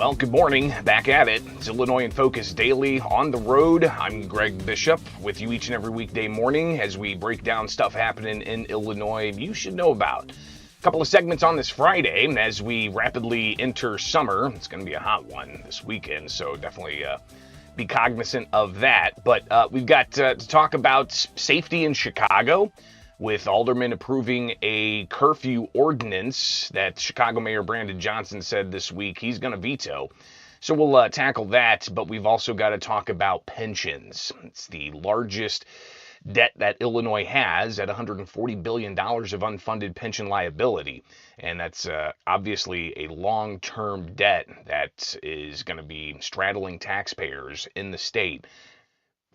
Well, good morning. Back at it. It's Illinois in Focus Daily on the road. I'm Greg Bishop with you each and every weekday morning as we break down stuff happening in Illinois you should know about. A couple of segments on this Friday as we rapidly enter summer. It's going to be a hot one this weekend, so definitely be cognizant of that. But we've got to talk about safety in Chicago, with aldermen approving a curfew ordinance that Chicago Mayor Brandon Johnson said this week he's going to veto. So we'll tackle that, but we've also got to talk about pensions. It's the largest debt that Illinois has at $140 billion of unfunded pension liability. And that's obviously a long-term debt that is going to be straddling taxpayers in the state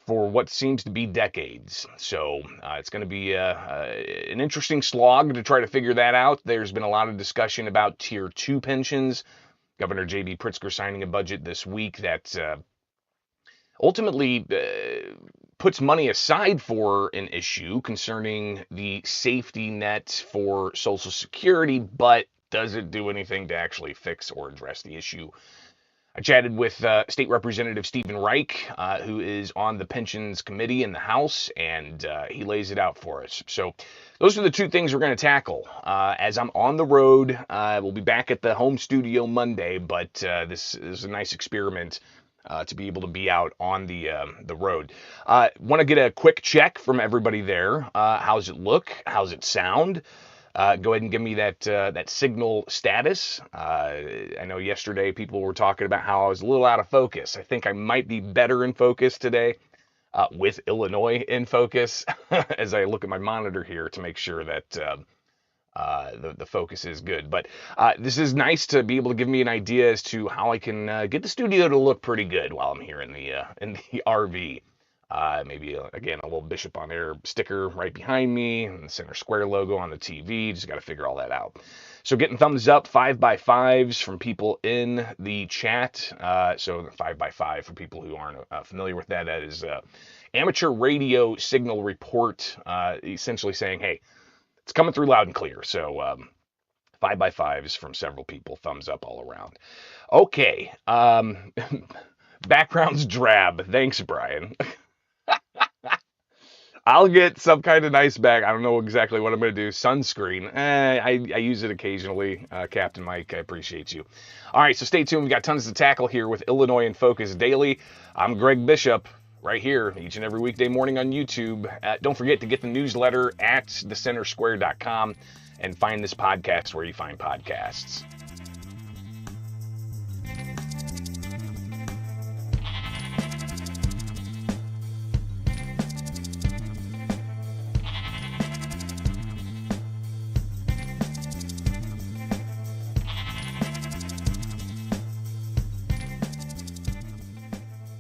for what seems to be decades. So it's going to be an interesting slog to try to figure that out. There's been a lot of discussion about Tier 2 pensions. Governor J.B. Pritzker signing a budget this week that ultimately puts money aside for an issue concerning the safety net for Social Security, but doesn't do anything to actually fix or address the issue. I chatted with State Representative Stephen Reich, who is on the Pensions Committee in the House, and he lays it out for us. So those are the two things we're going to tackle. As I'm on the road, we'll be back at the home studio Monday, but this is a nice experiment to be able to be out on the road. Want to get a quick check from everybody there. How's it look? How's it sound? Go ahead and give me that signal status. I know yesterday people were talking about how I was a little out of focus. I think I might be better in focus today with Illinois in focus as I look at my monitor here to make sure that the focus is good. But this is nice to be able to give me an idea as to how I can get the studio to look pretty good while I'm here in the RV. Maybe, again, a little Bishop on Air sticker right behind me, and the Center Square logo on the TV. Just got to figure all that out. So getting thumbs up, 5x5s from people in the chat. So the 5x5 for people who aren't familiar with that is amateur radio signal report, essentially saying, hey, it's coming through loud and clear. So 5x5s from several people, thumbs up all around. Okay. Background's drab. Thanks, Brian. I'll get some kind of nice bag. I don't know exactly what I'm going to do. Sunscreen. I use it occasionally. Captain Mike, I appreciate you. All right, so stay tuned. We've got tons to tackle here with Illinois in Focus Daily. I'm Greg Bishop, right here each and every weekday morning on YouTube. Don't forget to get the newsletter at thecentersquare.com and find this podcast where you find podcasts.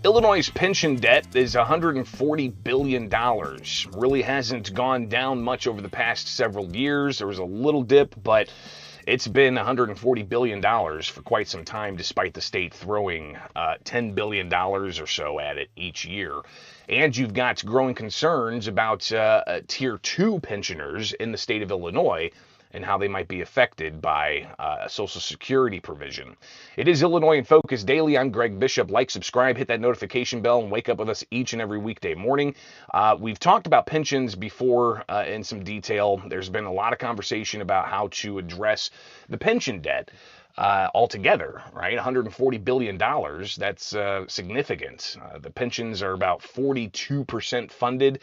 Illinois' pension debt is $140 billion. Really hasn't gone down much over the past several years. There was a little dip, but it's been $140 billion for quite some time, despite the state throwing $10 billion or so at it each year. And you've got growing concerns about Tier 2 pensioners in the state of Illinois and how they might be affected by a Social Security provision. It is Illinois in Focus Daily. I'm Greg Bishop. Like, subscribe, hit that notification bell, and wake up with us each and every weekday morning. We've talked about pensions before in some detail. There's been a lot of conversation about how to address the pension debt altogether, right? $140 billion, that's significant. The pensions are about 42% funded.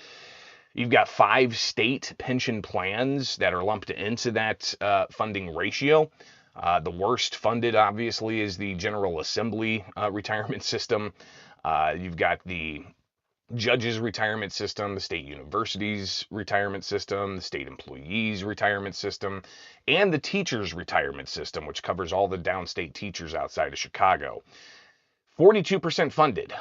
You've got 5 state pension plans that are lumped into that funding ratio. The worst funded, obviously, is the General Assembly retirement system. You've got the judges' retirement system, the state universities' retirement system, the state employees' retirement system, and the teachers' retirement system, which covers all the downstate teachers outside of Chicago. 42% funded,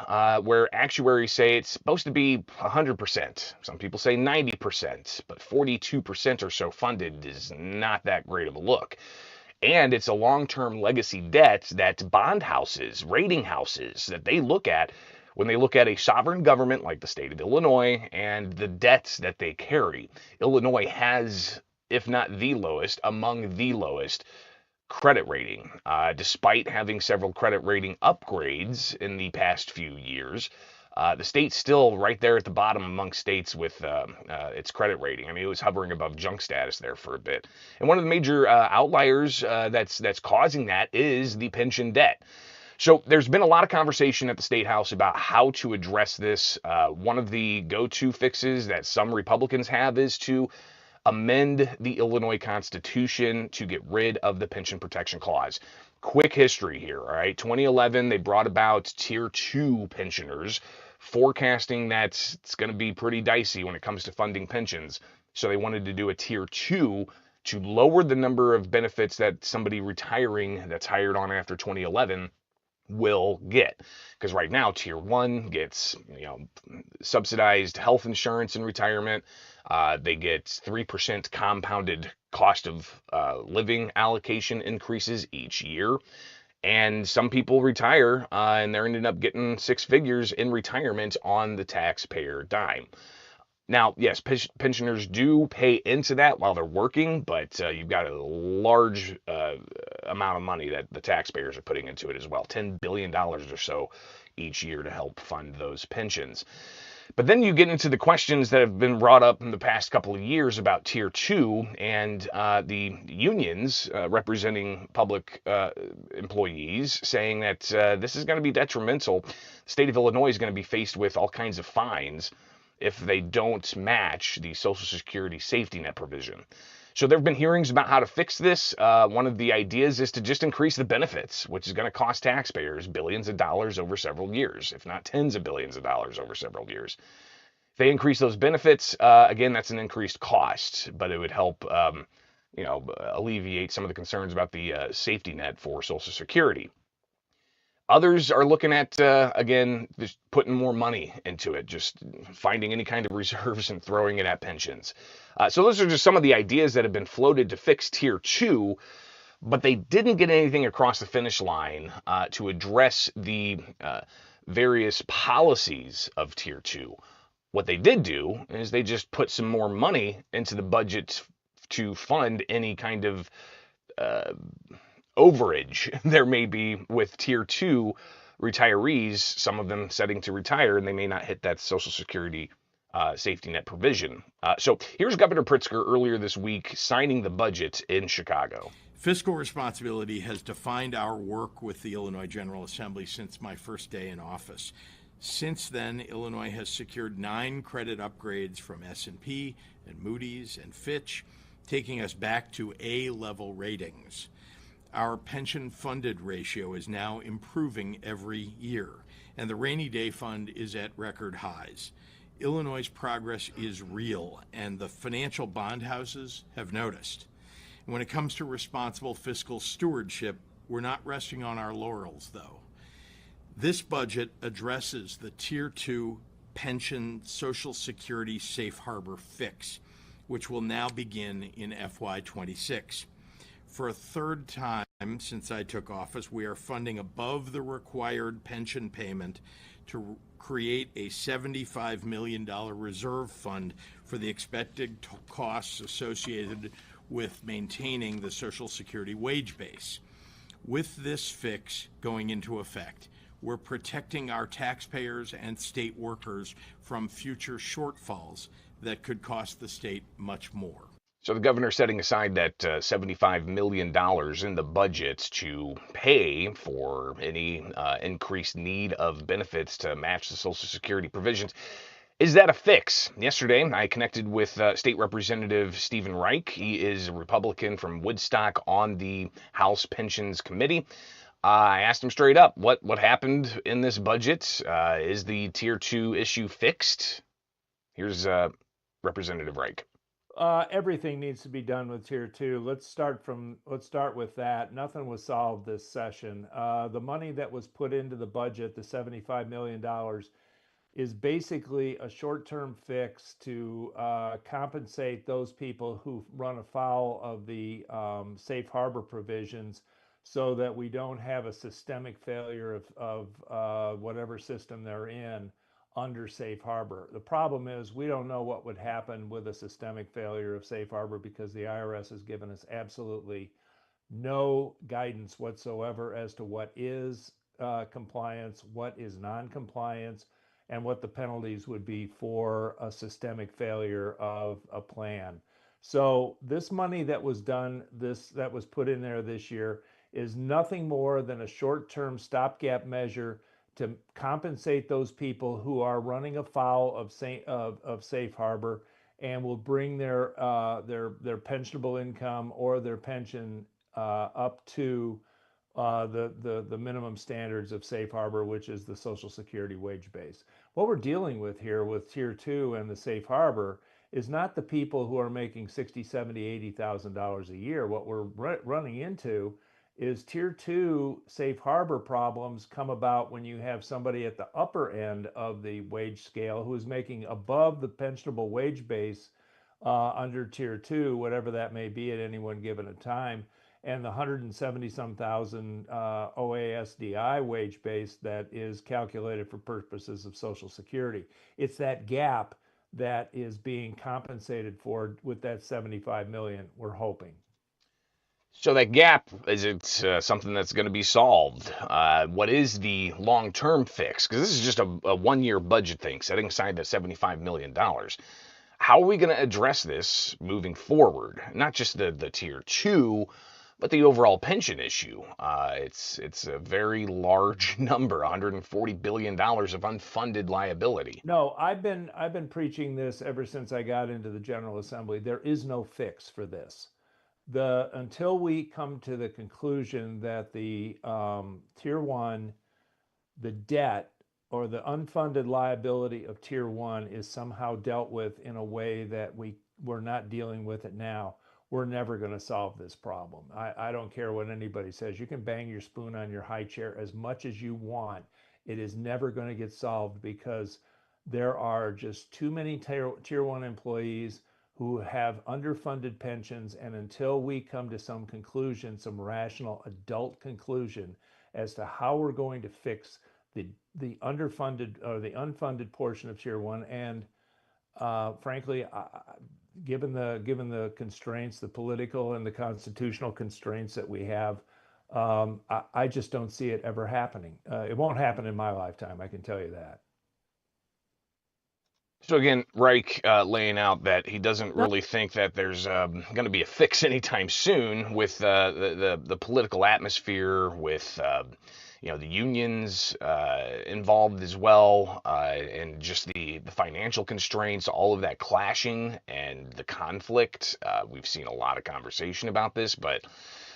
where actuaries say it's supposed to be 100%. Some people say 90%, but 42% or so funded is not that great of a look. And it's a long-term legacy debt that bond houses, rating houses, that they look at when they look at a sovereign government like the state of Illinois and the debts that they carry. Illinois has, if not the lowest, among the lowest credit rating. Despite having several credit rating upgrades in the past few years, the state's still right there at the bottom among states with its credit rating. I mean, it was hovering above junk status there for a bit. And one of the major outliers that's causing that is the pension debt. So there's been a lot of conversation at the State House about how to address this. One of the go-to fixes that some Republicans have is to amend the Illinois Constitution to get rid of the pension protection clause. Quick history here, all right? 2011, they brought about Tier 2 pensioners, forecasting that it's going to be pretty dicey when it comes to funding pensions. So they wanted to do a Tier 2 to lower the number of benefits that somebody retiring that's hired on after 2011 will get, because right now tier 1 gets subsidized health insurance in retirement. They get 3% compounded cost of living allocation increases each year, and some people retire and they're ending up getting six figures in retirement on the taxpayer dime. Now, yes, pensioners do pay into that while they're working, but you've got a large amount of money that the taxpayers are putting into it as well, $10 billion or so each year to help fund those pensions. But then you get into the questions that have been brought up in the past couple of years about Tier 2 and the unions representing public employees saying that this is going to be detrimental. The state of Illinois is going to be faced with all kinds of fines if they don't match the Social Security safety net provision. So there have been hearings about how to fix this. One of the ideas is to just increase the benefits, which is going to cost taxpayers billions of dollars over several years, if not tens of billions of dollars over several years. If they increase those benefits, again, that's an increased cost, but it would help, alleviate some of the concerns about the safety net for Social Security. Others are looking at, again, just putting more money into it, just finding any kind of reserves and throwing it at pensions. So those are just some of the ideas that have been floated to fix Tier 2, but they didn't get anything across the finish line to address the various policies of Tier 2. What they did do is they just put some more money into the budget to fund any kind of overage there may be with Tier 2 retirees, some of them setting to retire, and they may not hit that Social Security safety net provision. So here's Governor Pritzker earlier this week signing the budget in Chicago. Fiscal responsibility has defined our work with the Illinois General Assembly since my first day in office. Since then, Illinois has secured 9 credit upgrades from S&P and Moody's and Fitch, taking us back to A-level ratings. Our pension funded ratio is now improving every year, and the rainy day fund is at record highs. Illinois' progress is real, and the financial bond houses have noticed. When it comes to responsible fiscal stewardship, we're not resting on our laurels, though. This budget addresses the Tier 2 pension Social Security safe harbor fix, which will now begin in FY26. For a third time since I took office, we are funding above the required pension payment to create a $75 million reserve fund for the expected costs associated with maintaining the Social Security wage base. With this fix going into effect, we're protecting our taxpayers and state workers from future shortfalls that could cost the state much more. So the governor setting aside that $75 million in the budget to pay for any increased need of benefits to match the Social Security provisions. Is that a fix? Yesterday, I connected with State Representative Stephen Reich. He is a Republican from Woodstock on the House Pensions Committee. I asked him straight up, what happened in this budget? Is the Tier 2 issue fixed? Here's Representative Reich. Everything needs to be done with Tier 2. Let's start with that. Nothing was solved this session. The money that was put into the budget, the $75 million, is basically a short-term fix to compensate those people who run afoul of the safe harbor provisions, so that we don't have a systemic failure of whatever system they're in under safe harbor. The problem is we don't know what would happen with a systemic failure of safe harbor, because the IRS has given us absolutely no guidance whatsoever as to what is compliance, what is non-compliance, and what the penalties would be for a systemic failure of a plan. So this money that was done, that was put in there this year, is nothing more than a short-term stopgap measure to compensate those people who are running afoul of safe harbor, and will bring their pensionable income or their pension up to the minimum standards of safe harbor, which is the Social Security wage base. What we're dealing with here with tier two and the safe harbor is not the people who are making 60, 70, $80,000 a year. What we're running into is tier two safe harbor problems come about when you have somebody at the upper end of the wage scale who is making above the pensionable wage base under tier two, whatever that may be at any one given time, and the 170 some thousand OASDI wage base that is calculated for purposes of Social Security. It's that gap that is being compensated for with that 75 million, we're hoping. So that gap, is it something that's going to be solved? What is the long-term fix? Because this is just a one-year budget thing, setting aside the $75 million. How are we going to address this moving forward? Not just the tier two, but the overall pension issue. It's a very large number, $140 billion of unfunded liability. No, I've been preaching this ever since I got into the General Assembly. There is no fix for this. Until we come to the conclusion that the tier one, the debt or the unfunded liability of tier one is somehow dealt with in a way that we're not dealing with it now, we're never going to solve this problem. I don't care what anybody says. You can bang your spoon on your high chair as much as you want. It is never going to get solved because there are just too many tier one employees who have underfunded pensions. And until we come to some conclusion, some rational adult conclusion as to how we're going to fix the underfunded or the unfunded portion of tier one, and frankly, given the constraints, the political and the constitutional constraints that we have, I just don't see it ever happening. It won't happen in my lifetime, I can tell you that. So again, Reich laying out that he doesn't really think that there's going to be a fix anytime soon with the political atmosphere, with the unions involved as well, and just the financial constraints, all of that clashing and the conflict. We've seen a lot of conversation about this, but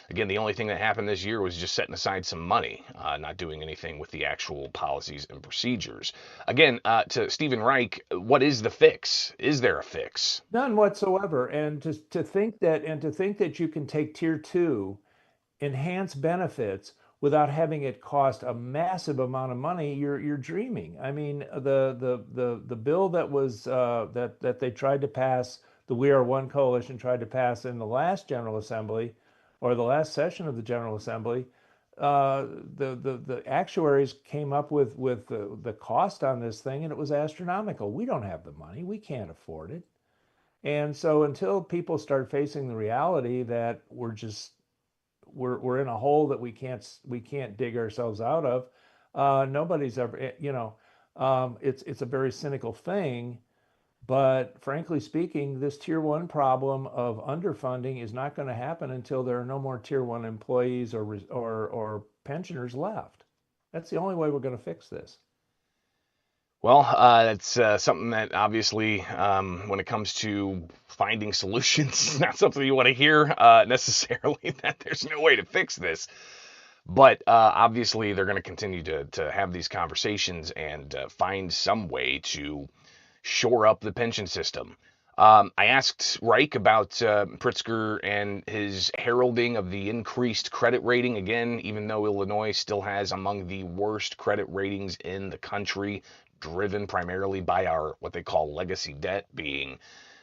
again, the only thing that happened this year was just setting aside some money, not doing anything with the actual policies and procedures. Again, to Stephen Reich, what is the fix? Is there a fix? None whatsoever. And to think that you can take tier two, enhance benefits without having it cost a massive amount of money, you're dreaming. I mean, the bill that was that they tried to pass, the We Are One coalition tried to pass in the last General Assembly, or the last session of the General Assembly, the actuaries came up with the cost on this thing, and it was astronomical. We don't have the money. We can't afford it. And so until people start facing the reality that we're in a hole that we can't dig ourselves out of, nobody's ever, it's a very cynical thing. But frankly speaking, this tier one problem of underfunding is not going to happen until there are no more tier one employees or pensioners left. That's the only way we're going to fix this. Well, that's something that obviously, when it comes to finding solutions, is not something you want to hear necessarily, that there's no way to fix this. But obviously, they're going to continue to have these conversations and find some way to shore up the pension system. I asked Reich about Pritzker and his heralding of the increased credit rating. Again, even though Illinois still has among the worst credit ratings in the country, driven primarily by our what they call legacy debt, being,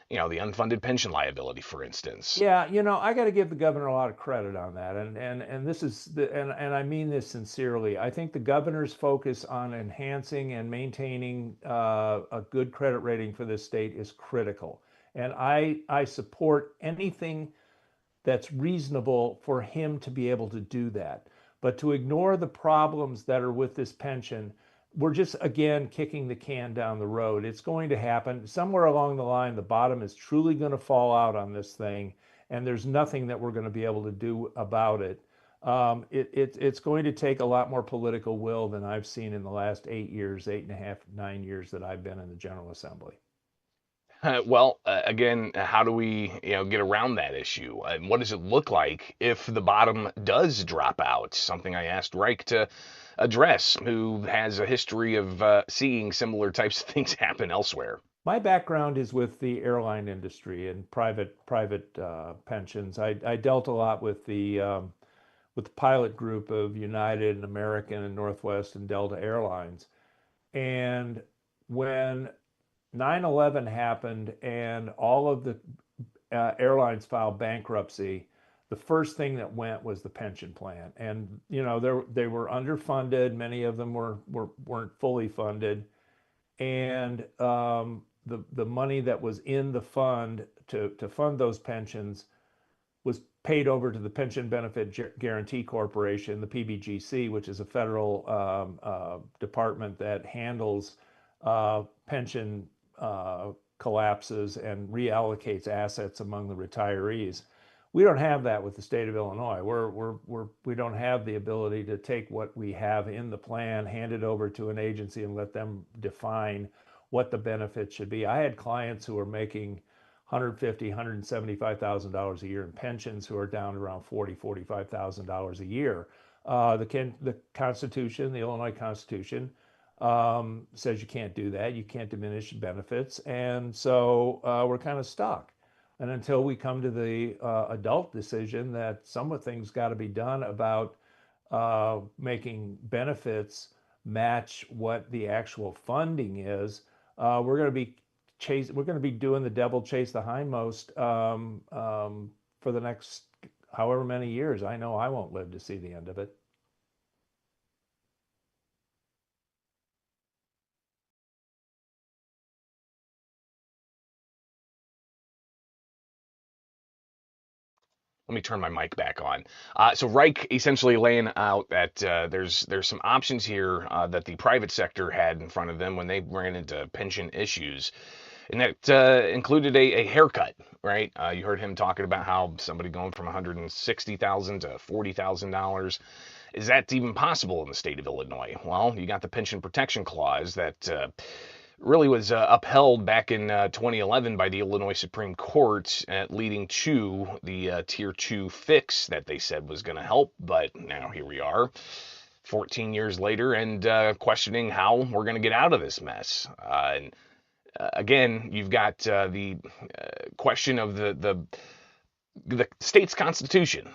the unfunded pension liability, for instance. Yeah, I got to give the governor a lot of credit on that, and this is and I mean this sincerely. I think the governor's focus on enhancing and maintaining a good credit rating for this state is critical, and I support anything that's reasonable for him to be able to do that. But to ignore the problems that are with this pension, we're just again kicking the can down the road. It's going to happen somewhere along the line. The bottom is truly going to fall out on this thing, and there's nothing that we're going to be able to do about it. It's going to take a lot more political will than I've seen in the last 8 years, 8.5, 9 years that I've been in the General Assembly. Well, again, how do we, get around that issue? And what does it look like if the bottom does drop out? Something I asked Reich to address, who has a history of seeing similar types of things happen elsewhere. My background is with the airline industry and private pensions. I dealt a lot with the pilot group of United and American and Northwest and Delta Airlines. And when 9/11 happened and all of the airlines filed bankruptcy, the first thing that went was the pension plan. And they were underfunded. Many of them weren't fully funded, and the money that was in the fund to fund those pensions was paid over to the Pension Benefit Guaranty Corporation, the PBGC, which is a federal department that handles pension collapses and reallocates assets among the retirees. We don't have that with the state of Illinois. We don't have the ability to take what we have in the plan, hand it over to an agency, and let them define what the benefits should be. I had clients who were making $150,000, $175,000 a year in pensions who are down around $40,000, $45,000 a year. The Constitution, the Illinois Constitution, says you can't do that. You can't diminish benefits. And so we're kind of stuck. And until we come to the adult decision that some of things got to be done about making benefits match what the actual funding is, we're going to be doing the devil chase the hindmost for the next however many years. I know I won't live to see the end of it. Let me turn my mic back on. So Reich essentially laying out that there's some options here that the private sector had in front of them when they ran into pension issues, and that included a haircut, right? You heard him talking about how somebody going from $160,000 to $40,000. Is that even possible in the state of Illinois? Well, you got the Pension Protection Clause that really was upheld back in 2011 by the Illinois Supreme Court, leading to the Tier 2 fix that they said was going to help. But now here we are, 14 years later, and questioning how we're going to get out of this mess. Again, you've got the question of the state's constitution.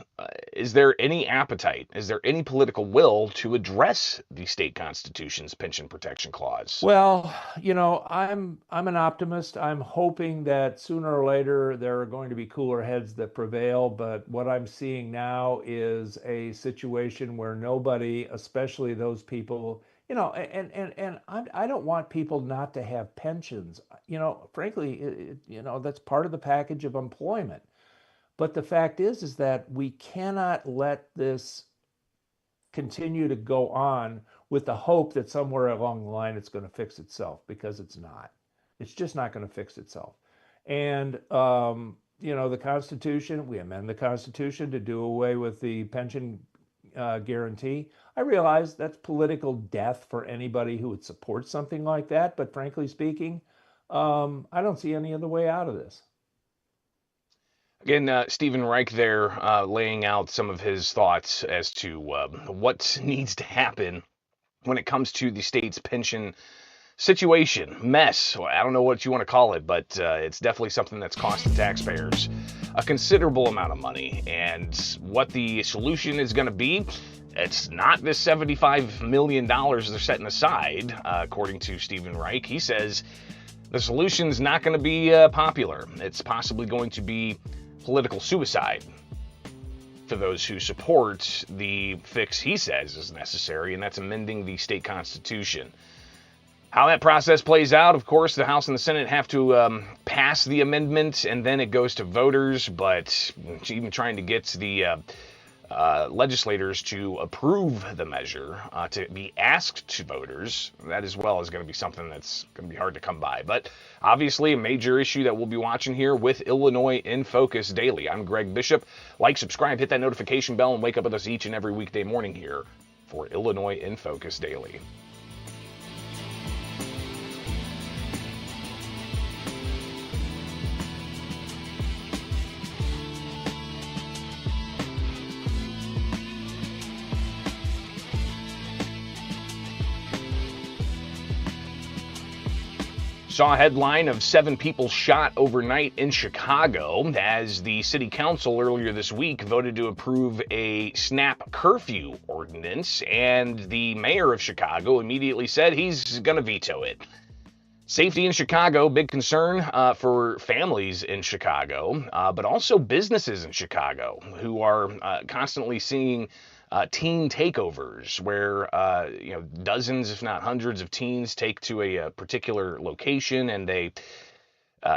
Is there any appetite? Is there any political will to address the state constitution's pension protection clause? Well, I'm an optimist. I'm hoping that sooner or later there are going to be cooler heads that prevail. But what I'm seeing now is a situation where nobody, especially those people, and I don't want people not to have pensions. Frankly, that's part of the package of employment. But the fact is that we cannot let this continue to go on with the hope that somewhere along the line it's going to fix itself, because it's not. It's just not going to fix itself. And, the Constitution, we amend the Constitution to do away with the pension guarantee. I realize that's political death for anybody who would support something like that. But frankly speaking, I don't see any other way out of this. Again, Stephen Reich there laying out some of his thoughts as to what needs to happen when it comes to the state's pension situation, mess. I don't know what you want to call it, but it's definitely something that's costing taxpayers a considerable amount of money. And what the solution is going to be, it's not this $75 million they're setting aside, according to Stephen Reich. He says the solution's not going to be popular. It's possibly going to be political suicide for those who support the fix he says is necessary, and that's amending the state constitution. How that process plays out, of course, the House and the Senate have to pass the amendment, and then it goes to voters. But even trying to get the legislators to approve the measure, to be asked to voters, that as well is going to be something that's going to be hard to come by. But obviously a major issue that we'll be watching here with Illinois in Focus Daily. I'm Greg Bishop. Like, subscribe, hit that notification bell, and wake up with us each and every weekday morning here for Illinois in Focus Daily. Saw a headline of 7 people shot overnight in Chicago as the city council earlier this week voted to approve a snap curfew ordinance, and the mayor of Chicago immediately said he's going to veto it. Safety in Chicago, big concern for families in Chicago, but also businesses in Chicago who are constantly seeing teen takeovers where dozens, if not hundreds, of teens take to a particular location and they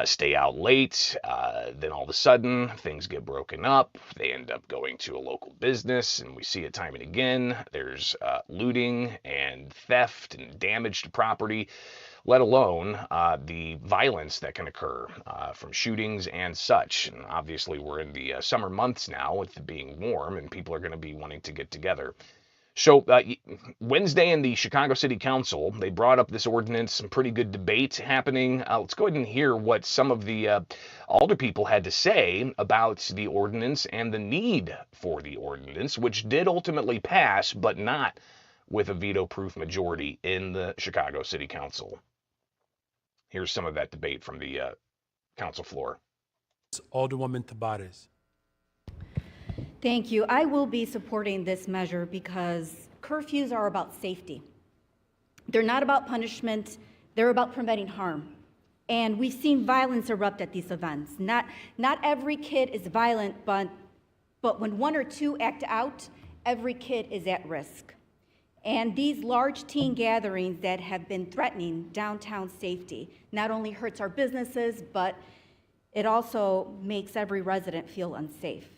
stay out late. Then all of a sudden things get broken up. They end up going to a local business, and we see it time and again. There's looting and theft and damage to property, let alone the violence that can occur from shootings and such. And obviously we're in the summer months now with it being warm, and people are going to be wanting to get together. So Wednesday in the Chicago City Council, they brought up this ordinance, some pretty good debate happening. Let's go ahead and hear what some of the alder people had to say about the ordinance and the need for the ordinance, which did ultimately pass, but not with a veto-proof majority in the Chicago City Council. Here's some of that debate from the council floor. Alderwoman Tabares. Thank you. I will be supporting this measure because curfews are about safety. They're not about punishment. They're about preventing harm. And we've seen violence erupt at these events. Not every kid is violent, but when 1 or 2 act out, every kid is at risk. And these large teen gatherings that have been threatening downtown safety not only hurts our businesses, but it also makes every resident feel unsafe.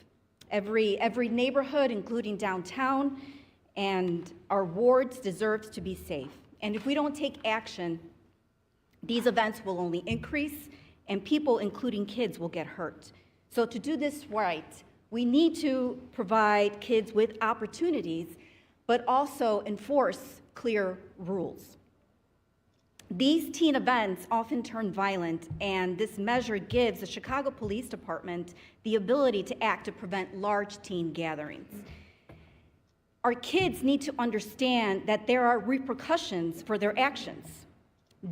Every neighborhood, including downtown, and our wards deserves to be safe. And if we don't take action, these events will only increase, and people, including kids, will get hurt. So to do this right, we need to provide kids with opportunities, but also enforce clear rules. These teen events often turn violent, and this measure gives the Chicago Police Department the ability to act to prevent large teen gatherings. Our kids need to understand that there are repercussions for their actions.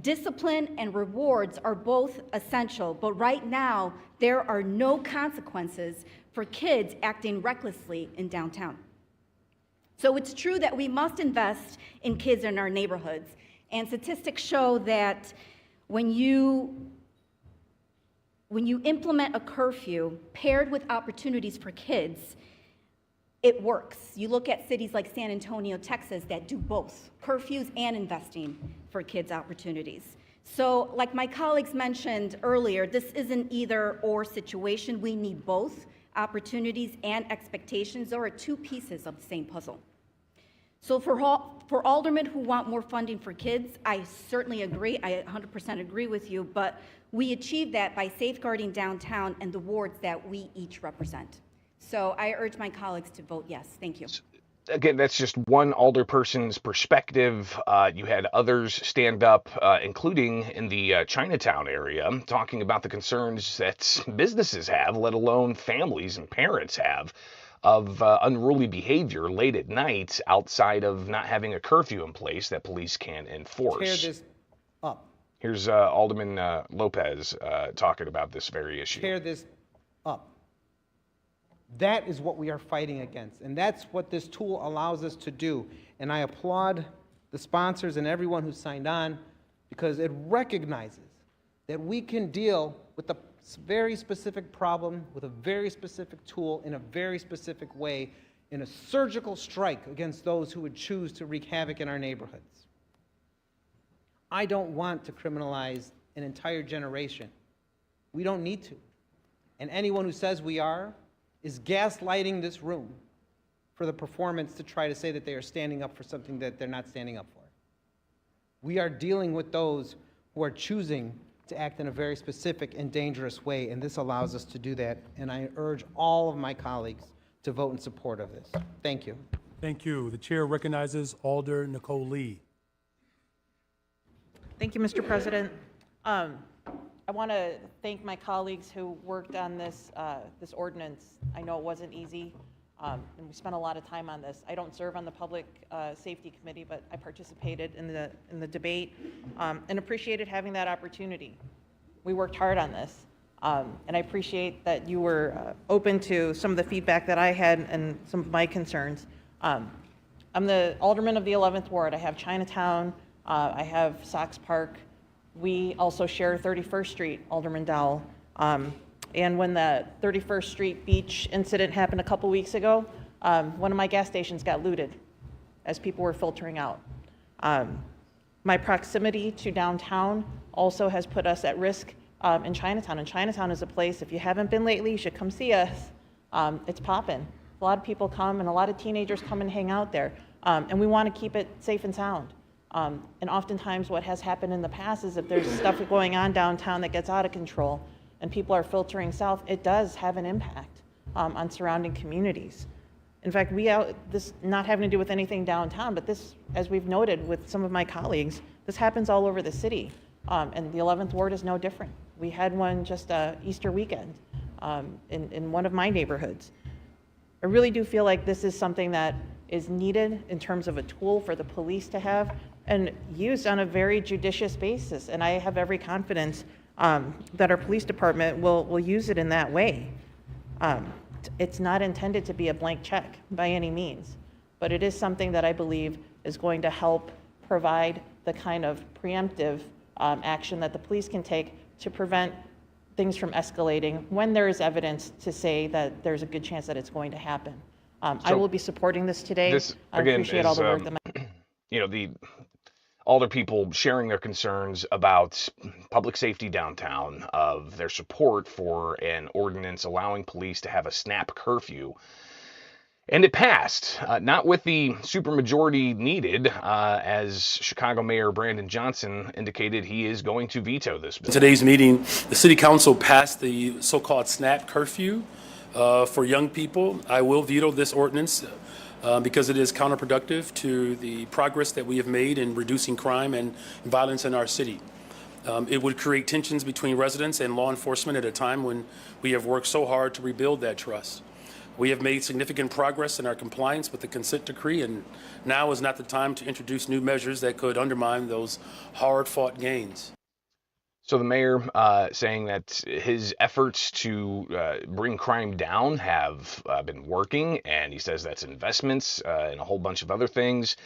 Discipline and rewards are both essential, but right now, there are no consequences for kids acting recklessly in downtown. So it's true that we must invest in kids in our neighborhoods, and statistics show that when you implement a curfew paired with opportunities for kids, it works. You look at cities like San Antonio, Texas, that do both, curfews and investing for kids' opportunities. So like my colleagues mentioned earlier, this is an either-or situation. We need both opportunities and expectations. There are 2 pieces of the same puzzle. So for aldermen who want more funding for kids, I certainly agree. I 100% agree with you, but we achieve that by safeguarding downtown and the wards that we each represent. So I urge my colleagues to vote yes. Thank you. Again, that's just one alderperson's perspective. You had others stand up, including in the Chinatown area, talking about the concerns that businesses have, let alone families and parents have, of unruly behavior late at night outside of not having a curfew in place that police can enforce. Tear this up. Here's Alderman Lopez talking about this very issue. Tear this up. That is what we are fighting against, and that's what this tool allows us to do. And I applaud the sponsors and everyone who signed on, because it recognizes that we can deal with a very specific problem with a very specific tool in a very specific way, in a surgical strike against those who would choose to wreak havoc in our neighborhoods. I don't want to criminalize an entire generation. We don't need to. And anyone who says we are is gaslighting this room for the performance to try to say that they are standing up for something that they're not standing up for. We are dealing with those who are choosing to act in a very specific and dangerous way, and this allows us to do that. And I urge all of my colleagues to vote in support of this. Thank you. Thank you. The chair recognizes Alder Nicole Lee. Thank you, Mr. President. I want to thank my colleagues who worked on this ordinance. I know it wasn't easy, and we spent a lot of time on this. I don't serve on the Public Safety Committee, but I participated in the debate and appreciated having that opportunity. We worked hard on this, and I appreciate that you were open to some of the feedback that I had and some of my concerns. I'm the alderman of the 11th Ward. I have Chinatown. I have Sox Park. We also share 31st Street, Alderman Dowell. And when the 31st Street beach incident happened a couple weeks ago, one of my gas stations got looted as people were filtering out. My proximity to downtown also has put us at risk in Chinatown. And Chinatown is a place, if you haven't been lately, you should come see us. It's popping. A lot of people come and a lot of teenagers come and hang out there. And we want to keep it safe and sound. And oftentimes what has happened in the past is if there's stuff going on downtown that gets out of control and people are filtering south, it does have an impact on surrounding communities. In fact, this not having to do with anything downtown, but this, as we've noted with some of my colleagues, this happens all over the city. And the 11th Ward is no different. We had one just Easter weekend in one of my neighborhoods. I really do feel like this is something that is needed in terms of a tool for the police to have and used on a very judicious basis. And I have every confidence that our police department will use it in that way. It's not intended to be a blank check by any means, but it is something that I believe is going to help provide the kind of preemptive action that the police can take to prevent things from escalating when there is evidence to say that there's a good chance that it's going to happen. I will be supporting this today. This, I again, appreciate all the work that the older people sharing their concerns about public safety downtown, of their support for an ordinance allowing police to have a snap curfew. And it passed, not with the supermajority needed, as Chicago Mayor Brandon Johnson indicated he is going to veto this bill. In today's meeting, the City Council passed the so-called SNAP curfew for young people. I will veto this ordinance because it is counterproductive to the progress that we have made in reducing crime and violence in our city. It would create tensions between residents and law enforcement at a time when we have worked so hard to rebuild that trust. We have made significant progress in our compliance with the consent decree, and now is not the time to introduce new measures that could undermine those hard-fought gains. So the mayor saying that his efforts to bring crime down have been working, and he says that's investments and a whole bunch of other things.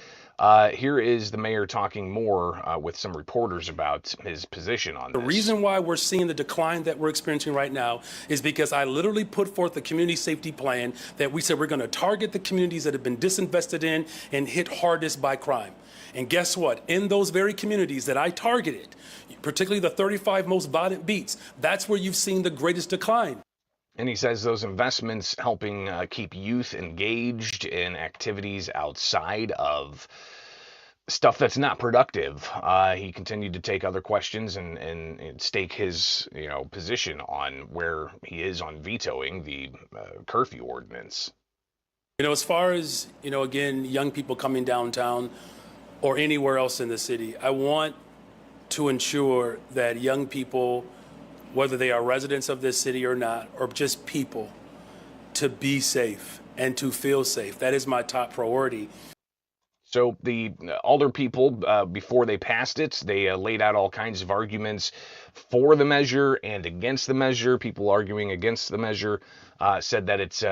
Here is the mayor talking more with some reporters about his position on this. The reason why we're seeing the decline that we're experiencing right now is because I literally put forth the community safety plan that we said we're going to target the communities that have been disinvested in and hit hardest by crime. And guess what? In those very communities that I targeted, particularly the 35 most violent beats, that's where you've seen the greatest decline. And he says those investments helping keep youth engaged in activities outside of stuff that's not productive. He continued to take other questions and stake his position on where he is on vetoing the curfew ordinance. As far as, again, young people coming downtown or anywhere else in the city, I want to ensure that young people, whether they are residents of this city or not, or just people, to be safe and to feel safe. That is my top priority. So the alder people, before they passed it, they laid out all kinds of arguments for the measure and against the measure. People arguing against the measure said that it's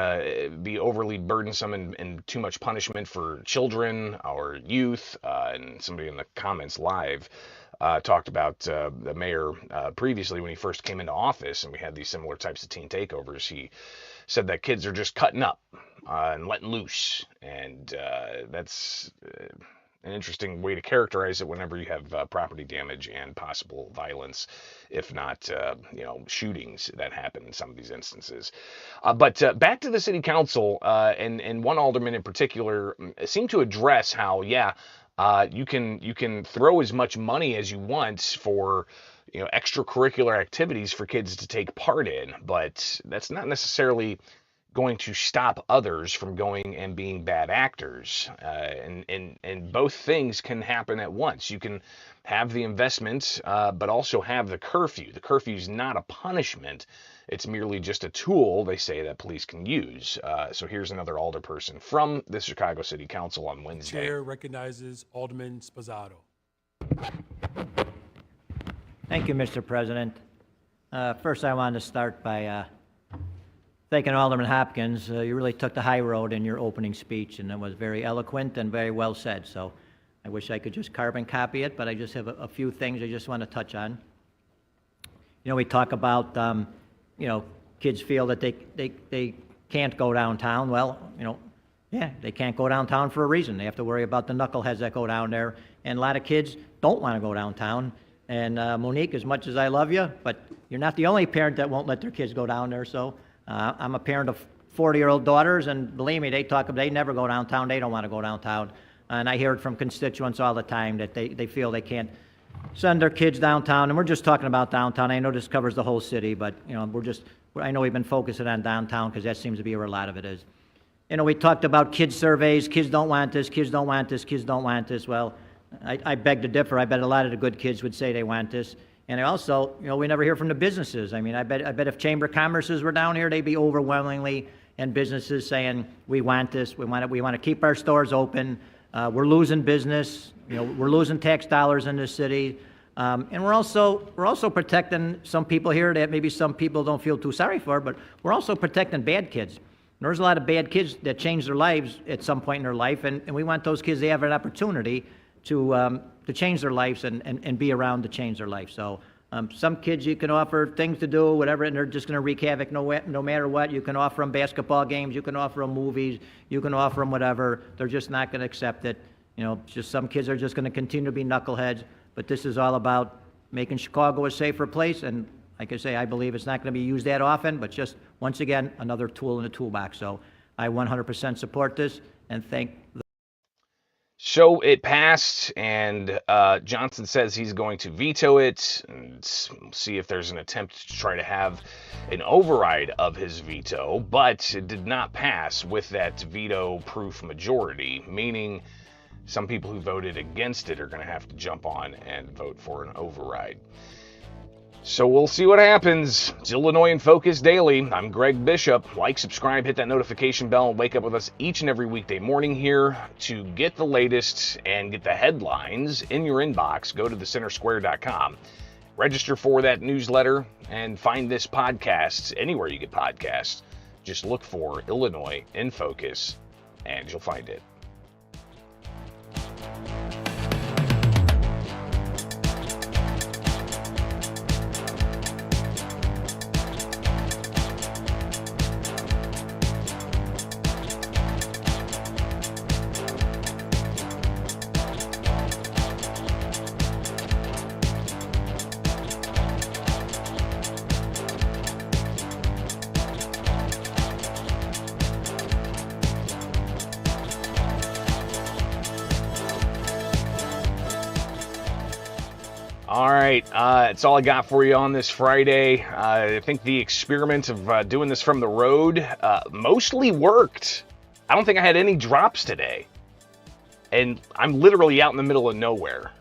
be overly burdensome and too much punishment for children or youth. And somebody in the comments live talked about the mayor previously when he first came into office, and we had these similar types of teen takeovers. He said that kids are just cutting up and letting loose, and that's an interesting way to characterize it whenever you have property damage and possible violence, if not, shootings that happen in some of these instances. But back to the city council, and one alderman in particular seemed to address how, you can throw as much money as you want for extracurricular activities for kids to take part in, but that's not necessarily going to stop others from going and being bad actors. And both things can happen at once. You can have the investment, but also have the curfew. The curfew is not a punishment. It's merely just a tool, they say, that police can use. So here's another alderperson from the Chicago City Council on Wednesday. Chair recognizes Alderman Sposato. Thank you, Mr. President. First, I wanted to start by thanking Alderman Hopkins. You really took the high road in your opening speech, and it was very eloquent and very well said. So I wish I could just carbon copy it, but I just have a few things I just want to touch on. We talk about, kids feel that they can't go downtown. Well, they can't go downtown for a reason. They have to worry about the knuckleheads that go down there. And a lot of kids don't want to go downtown. And Monique, as much as I love you, but you're not the only parent that won't let their kids go down there. So I'm a parent of 40-year-old daughters, and believe me, they never go downtown. They don't want to go downtown. And I hear it from constituents all the time that they feel they can't send their kids downtown. And we're just talking about downtown. I know this covers the whole city, but I know we've been focusing on downtown because that seems to be where a lot of it is. We talked about kids surveys. Kids don't want this. Kids don't want this. Kids don't want this. Well, I beg to differ. I bet a lot of the good kids would say they want this. And I also, we never hear from the businesses. I mean, I bet if Chamber of Commerces were down here, they'd be overwhelmingly, and businesses saying, we want this, we want to keep our stores open. We're losing business. We're losing tax dollars in this city. And we're also protecting some people here that maybe some people don't feel too sorry for, but we're also protecting bad kids. There's a lot of bad kids that change their lives at some point in their life, and we want those kids to have an opportunity to change their lives and be around to change their life. So some kids you can offer things to do, whatever, and they're just going to wreak havoc no matter what. You can offer them basketball games, you can offer them movies, you can offer them whatever. They're just not going to accept it. Just some kids are just going to continue to be knuckleheads. But this is all about making Chicago a safer place. And like I say, I believe it's not going to be used that often, but just once again, another tool in the toolbox. So I 100% support this and thank the So it passed, and Johnson says he's going to veto it, and see if there's an attempt to try to have an override of his veto, but it did not pass with that veto-proof majority, meaning some people who voted against it are going to have to jump on and vote for an override. So we'll see what happens. It's Illinois in Focus Daily. I'm Greg Bishop. Like, subscribe, hit that notification bell, and wake up with us each and every weekday morning here to get the latest and get the headlines in your inbox. Go to thecentersquare.com. Register for that newsletter and find this podcast anywhere you get podcasts. Just look for Illinois in Focus and you'll find it. All right, that's all I got for you on this Friday. I think the experiment of doing this from the road mostly worked. I don't think I had any drops today. And I'm literally out in the middle of nowhere.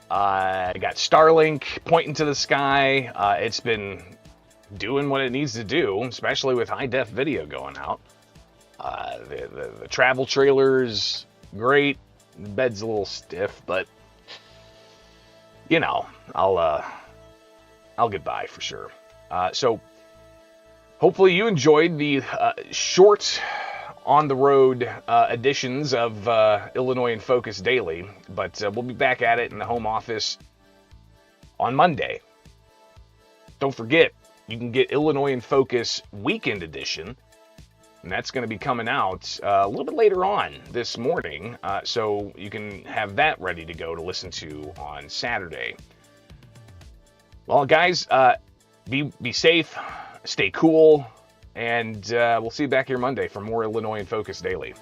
I got Starlink pointing to the sky. It's been doing what it needs to do, especially with high-def video going out. The travel trailer's great. The bed's a little stiff, but you know, I'll get by for sure. So hopefully you enjoyed the short on-the-road editions of Illinois in Focus Daily, but we'll be back at it in the home office on Monday. Don't forget, you can get Illinois in Focus Weekend Edition And that's going to be coming out a little bit later on this morning, so you can have that ready to go to listen to on Saturday. Well, guys, be safe, stay cool, and we'll see you back here Monday for more Illinois in Focus Daily.